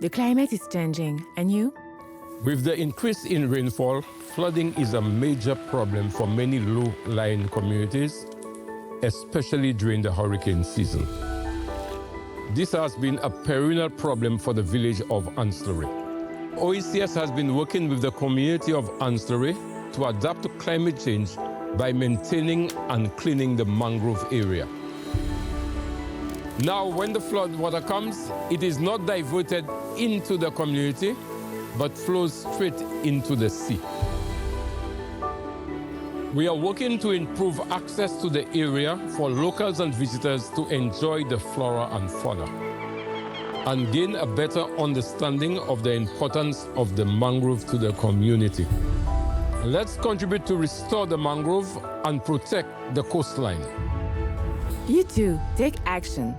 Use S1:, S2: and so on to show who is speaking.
S1: The climate is changing, and you?
S2: With the increase in rainfall, flooding is a major problem for many low-lying communities, especially during the hurricane season. This has been a perennial problem for the village of Anse-la-Raye. OECS has been working with the community of Anse-la-Raye to adapt to climate change by maintaining and cleaning the mangrove area. Now, when the flood water comes, it is not diverted into the community, but flows straight into the sea. We are working to improve access to the area for locals and visitors to enjoy the flora and fauna and gain a better understanding of the importance of the mangrove to the community. Let's contribute to restore the mangrove and protect the coastline.
S1: You too, take action.